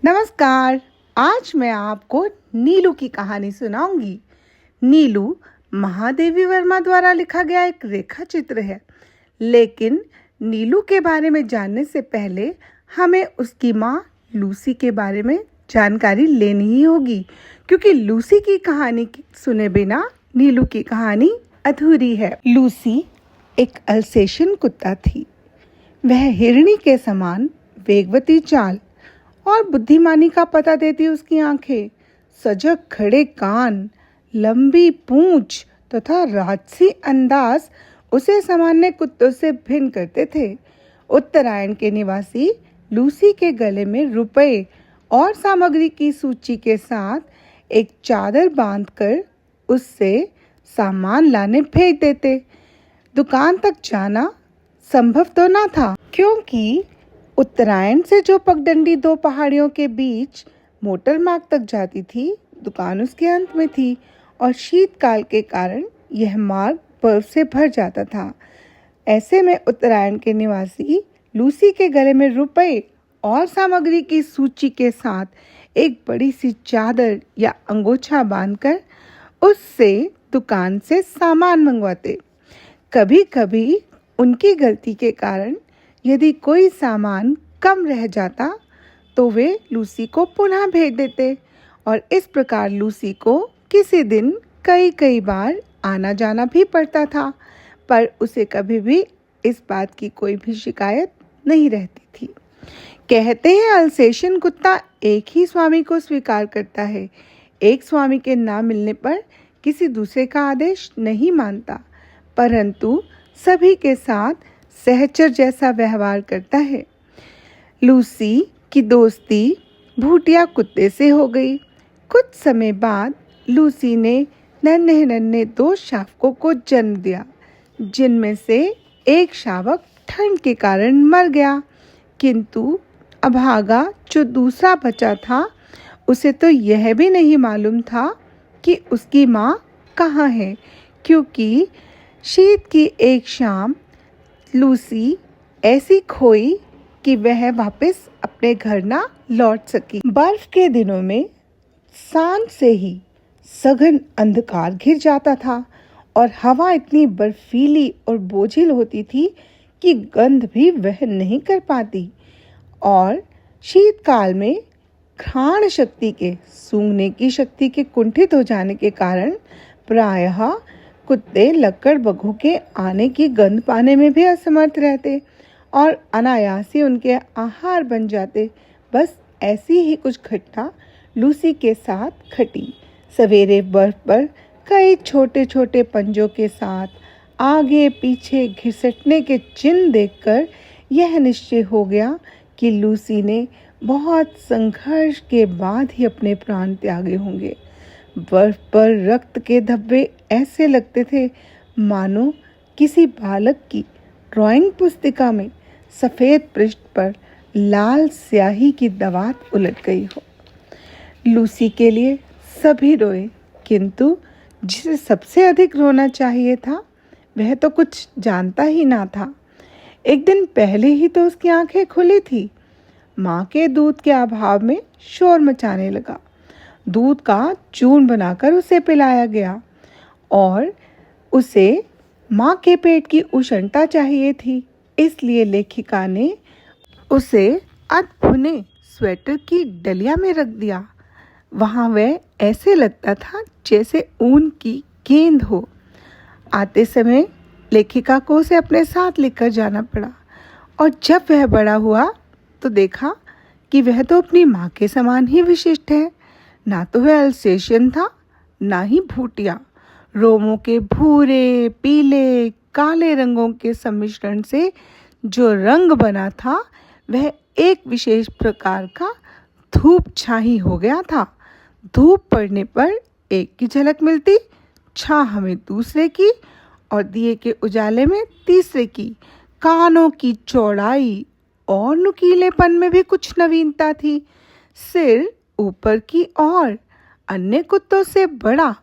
नमस्कार। आज मैं आपको नीलू की कहानी सुनाऊंगी। नीलू महादेवी वर्मा द्वारा लिखा गया एक रेखा चित्र है, लेकिन नीलू के बारे में जानने से पहले हमें उसकी माँ लूसी के बारे में जानकारी लेनी ही होगी, क्योंकि लूसी की कहानी सुने बिना नीलू की कहानी अधूरी है। लूसी एक अल्सेशियन कुत्ता थी। वह हिरणी के समान वेगवती चाल और बुद्धिमानी का पता देती उसकी आंखें, सजग खड़े कान, लंबी पूंछ तथा राजसी अंदाज उसे सामान्य कुत्तों से भिन्न करते थे। उत्तरायण के निवासी लूसी के गले में रुपए और सामग्री की सूची के साथ एक चादर बांधकर उससे सामान लाने भेज देते। दुकान तक जाना संभव तो ना था, क्योंकि उत्तरायण से जो पगडंडी दो पहाड़ियों के बीच मोटर मार्ग तक जाती थी, दुकान उसके अंत में थी और शीतकाल के कारण यह मार्ग बर्फ से भर जाता था। ऐसे में उत्तरायण के निवासी लूसी के गले में रुपए और सामग्री की सूची के साथ एक बड़ी सी चादर या अंगोछा बांधकर उससे दुकान से सामान मंगवाते। कभी कभी उनकी गलती के कारण यदि कोई सामान कम रह जाता तो वे लूसी को पुनः भेज देते और इस प्रकार लूसी को किसी दिन कई बार आना जाना भी पड़ता था, पर उसे कभी भी इस बात की कोई भी शिकायत नहीं रहती थी। कहते हैं अल्सेशियन कुत्ता एक ही स्वामी को स्वीकार करता है। एक स्वामी के ना मिलने पर किसी दूसरे का आदेश नहीं मानता, परंतु सभी के साथ सहचर जैसा व्यवहार करता है। लूसी की दोस्ती भूटिया कुत्ते से हो गई। कुछ समय बाद लूसी ने नन्हे दो शावकों को जन्म दिया, जिनमें से एक शावक ठंड के कारण मर गया, किंतु अभागा जो दूसरा बचा था उसे तो यह भी नहीं मालूम था कि उसकी माँ कहाँ है, क्योंकि शीत की एक शाम लूसी ऐसी खोई कि वह वापस अपने घर ना लौट सकी। बर्फ के दिनों में सांझ से ही सघन अंधकार घिर जाता था और हवा इतनी बर्फीली और बोझिल होती थी कि गंध भी वह नहीं कर पाती, और शीतकाल में घ्राण शक्ति के सूंघने की शक्ति के कुंठित हो जाने के कारण प्रायः कुत्ते लकड़बग्घों के आने की गंध पाने में भी असमर्थ रहते और अनायास ही उनके आहार बन जाते। बस ऐसी ही कुछ घटना लूसी के साथ घटी। सवेरे बर्फ पर कई छोटे छोटे पंजों के साथ आगे पीछे घिसटने के चिन्ह देखकर यह निश्चय हो गया कि लूसी ने बहुत संघर्ष के बाद ही अपने प्राण त्यागे होंगे। बर्फ पर रक्त के धब्बे ऐसे लगते थे मानो किसी बालक की ड्राइंग पुस्तिका में सफ़ेद पृष्ठ पर लाल स्याही की दवात उलट गई हो। लूसी के लिए सभी रोए, किंतु जिसे सबसे अधिक रोना चाहिए था वह तो कुछ जानता ही ना था। एक दिन पहले ही तो उसकी आंखें खुली थी। माँ के दूध के अभाव में शोर मचाने लगा। दूध का चूर्ण बनाकर उसे पिलाया गया और उसे माँ के पेट की उष्णता चाहिए थी, इसलिए लेखिका ने उसे अधभुने स्वेटर की डलिया में रख दिया। वहाँ वह ऐसे लगता था जैसे ऊन की गेंद हो। आते समय लेखिका को उसे अपने साथ लेकर जाना पड़ा, और जब वह बड़ा हुआ तो देखा कि वह तो अपनी माँ के समान ही विशिष्ट है। ना तो वह अल्सेशियन था, ना ही भूटिया। रोमों के भूरे, पीले, काले रंगों के सम्मिश्रण से जो रंग बना था वह एक विशेष प्रकार का धूप छाही हो गया था। धूप पड़ने पर एक की झलक मिलती, छाह में दूसरे की और दिए के उजाले में तीसरे की। कानों की चौड़ाई और नुकीलेपन में भी कुछ नवीनता थी। सिर ऊपर की ओर अन्य कुत्तों से बड़ा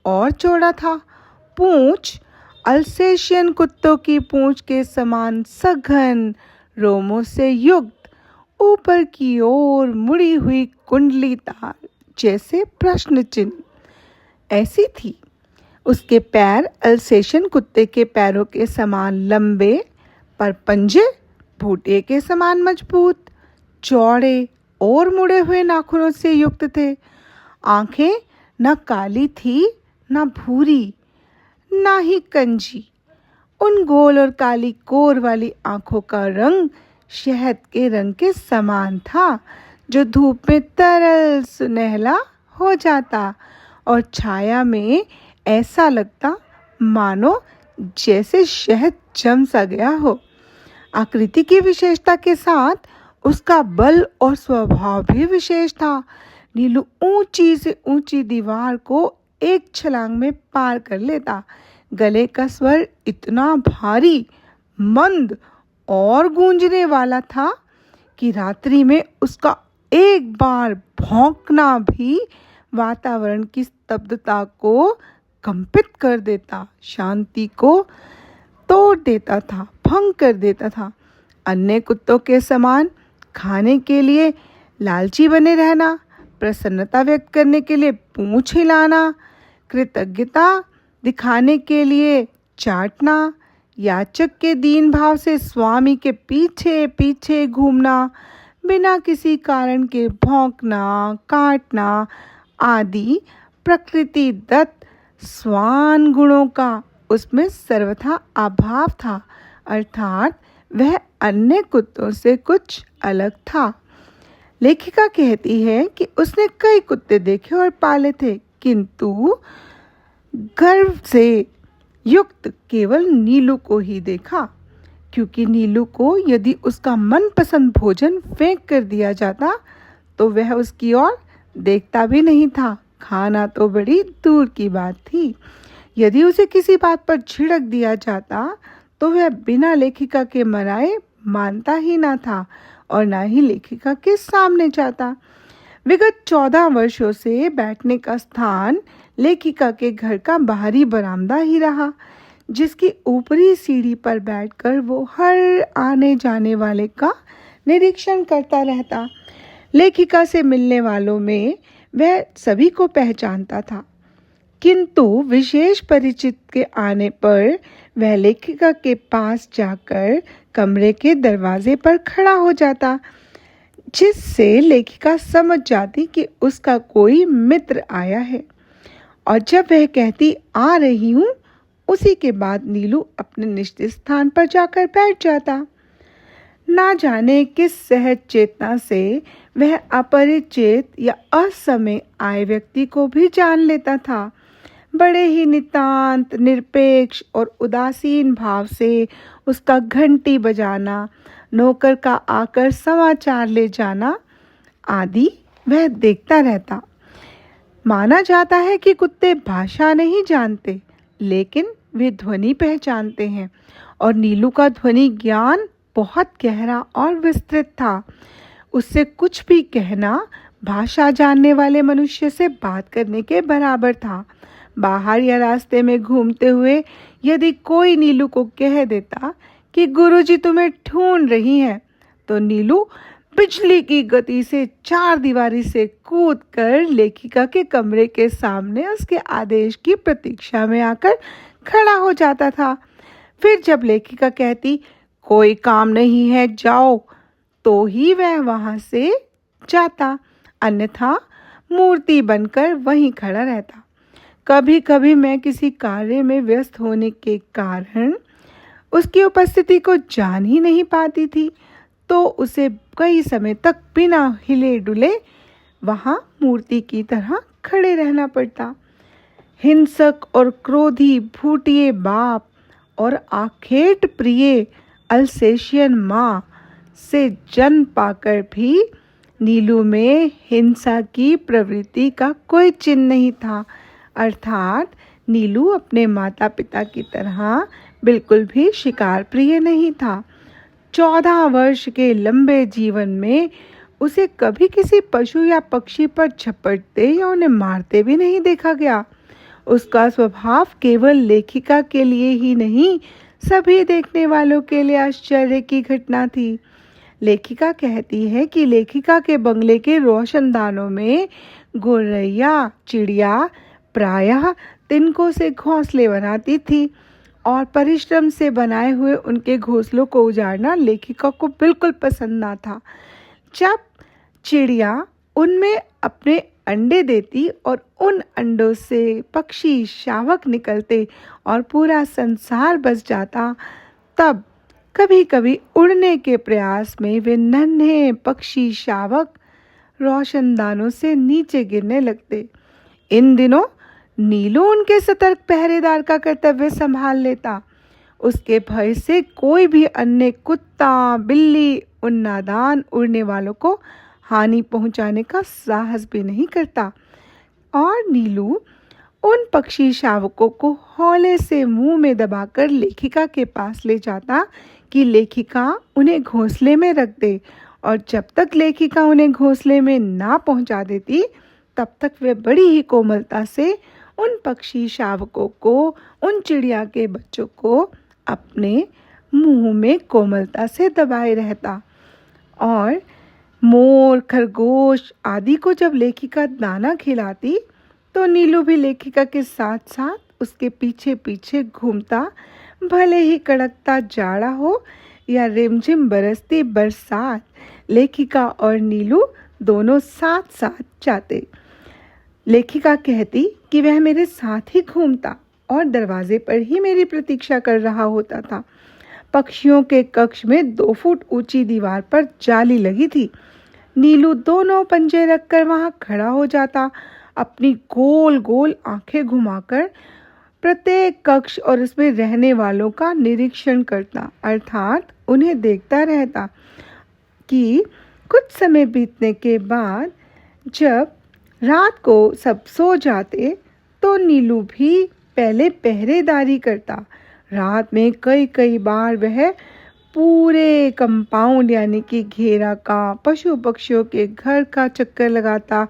और चौड़ा था। पूंछ अल्सेशियन कुत्तों की पूंछ के समान सघन रोमों से युक्त ऊपर की ओर मुड़ी हुई कुंडली तार जैसे प्रश्न चिन्ह ऐसी थी। उसके पैर अल्सेशियन कुत्ते के पैरों के समान लंबे, पर पंजे भूटिया के समान मजबूत, चौड़े और मुड़े हुए नाखूनों से युक्त थे। आंखें न काली थी, न भूरी, ना ही कंजी। उन गोल और काली कोर वाली आंखों का रंग शहद के रंग के समान था, जो धूप में तरल सुनहला हो जाता और छाया में ऐसा लगता मानो जैसे शहद जम सा गया हो। आकृति की विशेषता के साथ उसका बल और स्वभाव भी विशेष था। नीलू ऊंची से ऊंची दीवार को एक छलांग में पार कर लेता। गले का स्वर इतना भारी, मंद और गूंजने वाला था कि रात्रि में उसका एक बार भौंकना भी वातावरण की स्तब्धता को कंपित कर देता, शांति को तोड़ देता था, भंग कर देता था। अन्य कुत्तों के समान खाने के लिए लालची बने रहना, प्रसन्नता व्यक्त करने के लिए पूंछ हिलाना, कृतज्ञता दिखाने के लिए चाटना, याचक के दीन भाव से स्वामी के पीछे पीछे घूमना, बिना किसी कारण के भौंकना, काटना आदि प्रकृति दत्त स्वान गुणों का उसमें सर्वथा अभाव था। अर्थात वह अन्य कुत्तों से कुछ अलग था। लेखिका कहती है कि उसने कई कुत्ते देखे और पाले थे, किंतु गर्व से युक्त केवल नीलू को ही देखा, क्योंकि नीलू को यदि उसका मनपसंद भोजन फेंक कर दिया जाता तो वह उसकी ओर देखता भी नहीं था। खाना तो बड़ी दूर की बात थी। यदि उसे किसी बात पर झिड़क दिया जाता तो वह बिना लेखिका के मनाए मानता ही ना था और ना ही लेखिका के सामने जाता। विगत 14 वर्षों से बैठने का स्थान लेखिका के घर का बाहरी बरामदा ही रहा, जिसकी ऊपरी सीढ़ी पर बैठकर वो हर आने जाने वाले का निरीक्षण करता रहता। लेखिका से मिलने वालों में वह सभी को पहचानता था, किंतु विशेष परिचित के आने पर वह लेखिका के पास जाकर कमरे के दरवाजे पर खड़ा हो जाता, जिससे लेखिका समझ जाती कि उसका कोई मित्र आया है। और जब वह कहती आ रही हूँ, उसी के बाद नीलू अपने निश्चित स्थान पर जाकर बैठ जाता। ना जाने किस सहज चेतना से वह अपरिचित या असमय आए व्यक्ति को भी जान लेता था। बड़े ही नितांत निरपेक्ष और उदासीन भाव से उसका घंटी बजाना, नौकर का आकर समाचार ले जाना आदि वह देखता रहता। माना जाता है कि कुत्ते भाषा नहीं जानते, लेकिन वे ध्वनि पहचानते हैं, और नीलू का ध्वनि ज्ञान बहुत गहरा और विस्तृत था। उससे कुछ भी कहना भाषा जानने वाले मनुष्य से बात करने के बराबर था। बाहर या रास्ते में घूमते हुए यदि कोई नीलू को कह देता कि गुरुजी तुम्हें ढूंढ रही हैं, तो नीलू बिजली की गति से 4 दीवारी से कूदकर लेखिका के कमरे के सामने उसके आदेश की प्रतीक्षा में आकर खड़ा हो जाता था। फिर जब लेखिका कहती कोई काम नहीं है जाओ, तो ही वह वहां से जाता, अन्यथा मूर्ति बनकर वहीं खड़ा रहता। कभी कभी मैं किसी कार्य में व्यस्त होने के कारण उसकी उपस्थिति को जान ही नहीं पाती थी, तो उसे कई समय तक बिना हिले डुले वहां मूर्ति की तरह खड़े रहना पड़ता। हिंसक और क्रोधी भूटिए बाप और आखेट प्रिय अल्सेशियन माँ से जन्म पाकर भी नीलू में हिंसा की प्रवृत्ति का कोई चिन्ह नहीं था। अर्थात नीलू अपने माता पिता की तरह बिल्कुल भी शिकार प्रिय नहीं था। 14 वर्ष के लंबे जीवन में उसे कभी किसी पशु या पक्षी पर झपटते या उन्हें मारते भी नहीं देखा गया। उसका स्वभाव केवल लेखिका के लिए ही नहीं, सभी देखने वालों के लिए आश्चर्य की घटना थी। लेखिका कहती है कि लेखिका के बंगले के रोशनदानों में गौरैया चिड़िया प्रायः तिनकों से घोंसले बनाती थी और परिश्रम से बनाए हुए उनके घोंसलों को उजाड़ना लेखिका को बिल्कुल पसंद ना था। जब चिड़िया उनमें अपने अंडे देती और उन अंडों से पक्षी शावक निकलते और पूरा संसार बस जाता, तब कभी कभी उड़ने के प्रयास में वे नन्हे पक्षी शावक रोशनदानों से नीचे गिरने लगते। इन दिनों नीलू उनके सतर्क पहरेदार का कर्तव्य संभाल लेता। उसके भय से कोई भी अन्य कुत्ता बिल्ली उन नादान उड़ने वालों को हानि पहुंचाने का साहस भी नहीं करता। और नीलू उन पक्षी शावकों को हौले से मुंह में दबाकर लेखिका के पास ले जाता कि लेखिका उन्हें घोंसले में रख दे, और जब तक लेखिका उन्हें घोंसले में ना पहुंचा देती तब तक वे बड़ी ही कोमलता से उन पक्षी शावकों को, उन चिड़िया के बच्चों को अपने मुंह में कोमलता से दबाए रहता। और मोर खरगोश आदि को जब लेखिका दाना खिलाती तो नीलू भी लेखिका के साथ साथ उसके पीछे पीछे घूमता, भले ही कड़कता जाड़ा हो या रिमझिम बरसती बरसात, लेखिका और नीलू दोनों साथ साथ जाते। लेखिका कहती कि वह मेरे साथ ही घूमता और दरवाजे पर ही मेरी प्रतीक्षा कर रहा होता था। पक्षियों के कक्ष में 2 फुट ऊंची दीवार पर जाली लगी थी। नीलू दोनों पंजे रखकर वहां खड़ा हो जाता, अपनी गोल गोल आंखें घुमाकर प्रत्येक कक्ष और उसमें रहने वालों का निरीक्षण करता, अर्थात उन्हें देखता रहता कि कुछ समय बीतने के बाद जब रात को सब सो जाते तो नीलू भी पहले पहरेदारी करता। रात में कई कई बार वह पूरे कंपाउंड यानी कि घेरा का, पशु पक्षियों के घर का चक्कर लगाता,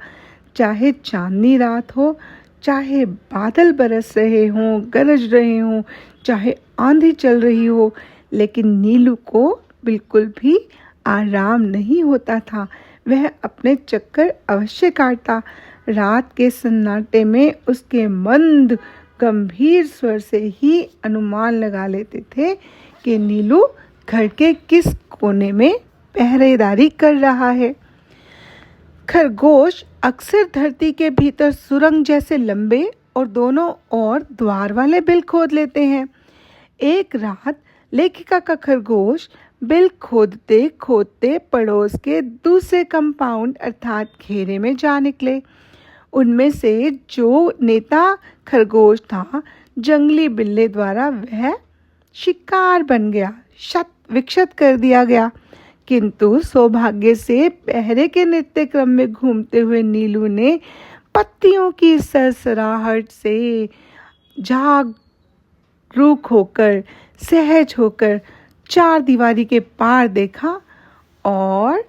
चाहे चांदनी रात हो, चाहे बादल बरस रहे हों, गरज रहे हों, चाहे आंधी चल रही हो, लेकिन नीलू को बिल्कुल भी आराम नहीं होता था। वह अपने चक्कर अवश्य काटता। रात के सन्नाटे में उसके मंद गंभीर स्वर से ही अनुमान लगा लेते थे कि नीलू घर के किस कोने में पहरेदारी कर रहा है। खरगोश अक्सर धरती के भीतर सुरंग जैसे लंबे और दोनों ओर द्वार वाले बिल खोद लेते हैं। एक रात लेखिका का खरगोश बिल खोदते खोदते पड़ोस के दूसरे कंपाउंड अर्थात घेरे में जा निकले। उनमें से जो नेता खरगोश था, जंगली बिल्ले द्वारा वह शिकार बन गया, शत विक्षत कर दिया गया। किंतु सौभाग्य से पहरे के नित्य क्रम में घूमते हुए नीलू ने पत्तियों की सरसराहट से जागरूक होकर, सहज होकर चार दीवारी के पार देखा और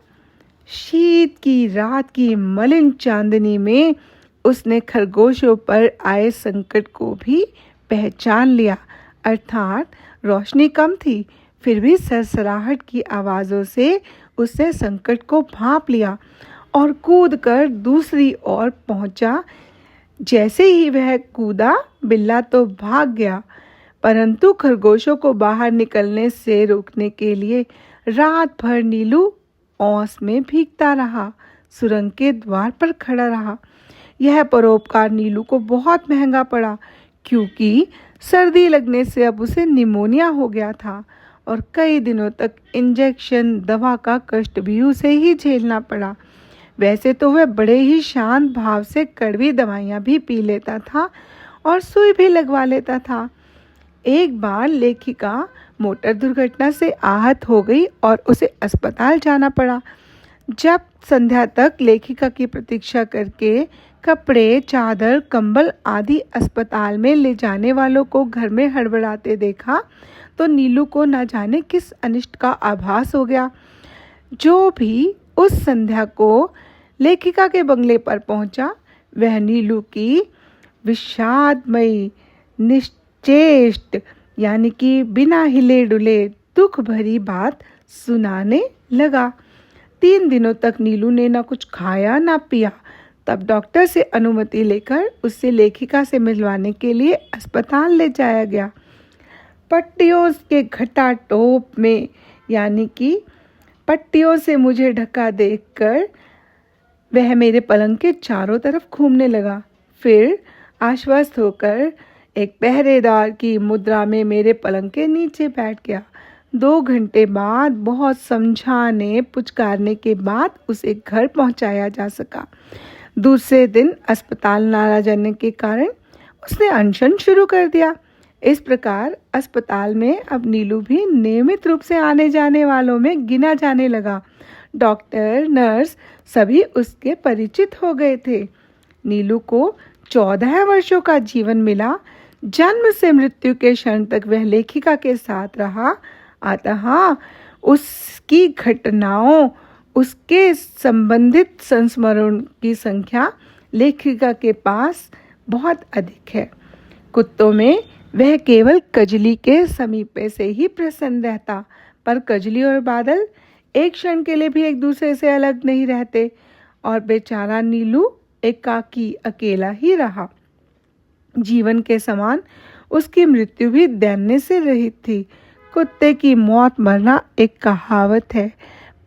शीत की रात की मलिन चांदनी में उसने खरगोशों पर आए संकट को भी पहचान लिया। अर्थात रोशनी कम थी, फिर भी सरसराहट की आवाज़ों से उसने संकट को भांप लिया और कूदकर दूसरी ओर पहुंचा। जैसे ही वह कूदा, बिल्ला तो भाग गया, परंतु खरगोशों को बाहर निकलने से रोकने के लिए रात भर नीलू ओस में भीगता रहा, सुरंग के द्वार पर खड़ा रहा। यह परोपकार नीलू को बहुत महंगा पड़ा, क्योंकि सर्दी लगने से अब उसे निमोनिया हो गया था और कई दिनों तक इंजेक्शन दवा का कष्ट भी उसे ही झेलना पड़ा। वैसे तो वह बड़े ही शांत भाव से कड़वी दवाइयाँ भी पी लेता था और सुई भी लगवा लेता था। एक बार लेखिका मोटर दुर्घटना से आहत हो गई और उसे अस्पताल जाना पड़ा। जब संध्या तक लेखिका की प्रतीक्षा करके कपड़े, चादर, कंबल आदि अस्पताल में ले जाने वालों को घर में हड़बड़ाते देखा तो नीलू को न जाने किस अनिष्ट का आभास हो गया। जो भी उस संध्या को लेखिका के बंगले पर पहुंचा, वह नीलू की विषादमयी, निश्चेष्ट यानी कि बिना हिले डुले दुख भरी बात सुनाने लगा। 3 दिनों तक नीलू ने ना कुछ खाया ना पिया। तब डॉक्टर से अनुमति लेकर उससे लेखिका से मिलवाने के लिए अस्पताल ले जाया गया। पट्टियों के घटाटोप में यानी कि पट्टियों से मुझे ढका देखकर वह मेरे पलंग के चारों तरफ घूमने लगा। फिर आश्वस्त होकर एक पहरेदार की मुद्रा में मेरे पलंग के नीचे बैठ गया। 2 घंटे बाद बहुत समझाने पुचकारने के बाद उसे घर पहुंचाया जा सका। दूसरे दिन अस्पताल ना जाने के कारण उसने अनशन शुरू कर दिया। इस प्रकार अस्पताल में अब नीलू भी नियमित रूप से आने जाने वालों में गिना जाने लगा। डॉक्टर, नर्स सभी उसके परिचित हो गए थे। नीलू को 14 वर्षों का जीवन मिला। जन्म से मृत्यु के क्षण तक वह लेखिका के साथ रहा। अतः उसकी घटनाओं, उसके संबंधित संस्मरण की संख्या लेखिका के पास बहुत अधिक है। कुत्तों में वह केवल कजली के समीप से ही प्रसन्न रहता, पर कजली और बादल एक क्षण के लिए भी एक दूसरे से अलग नहीं रहते और बेचारा नीलू एकाकी अकेला ही रहा। जीवन के समान उसकी मृत्यु भी दैन्य से रहित थी। कुत्ते की मौत मरना एक कहावत है,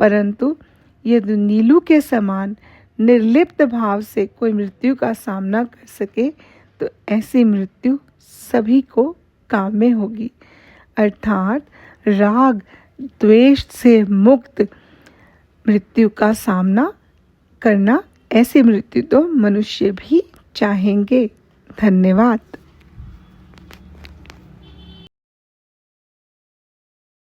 परंतु यदि नीलू के समान निर्लिप्त भाव से कोई मृत्यु का सामना कर सके तो ऐसी मृत्यु सभी को काम में होगी। अर्थात राग द्वेष से मुक्त मृत्यु का सामना करना, ऐसी मृत्यु तो मनुष्य भी चाहेंगे। धन्यवाद।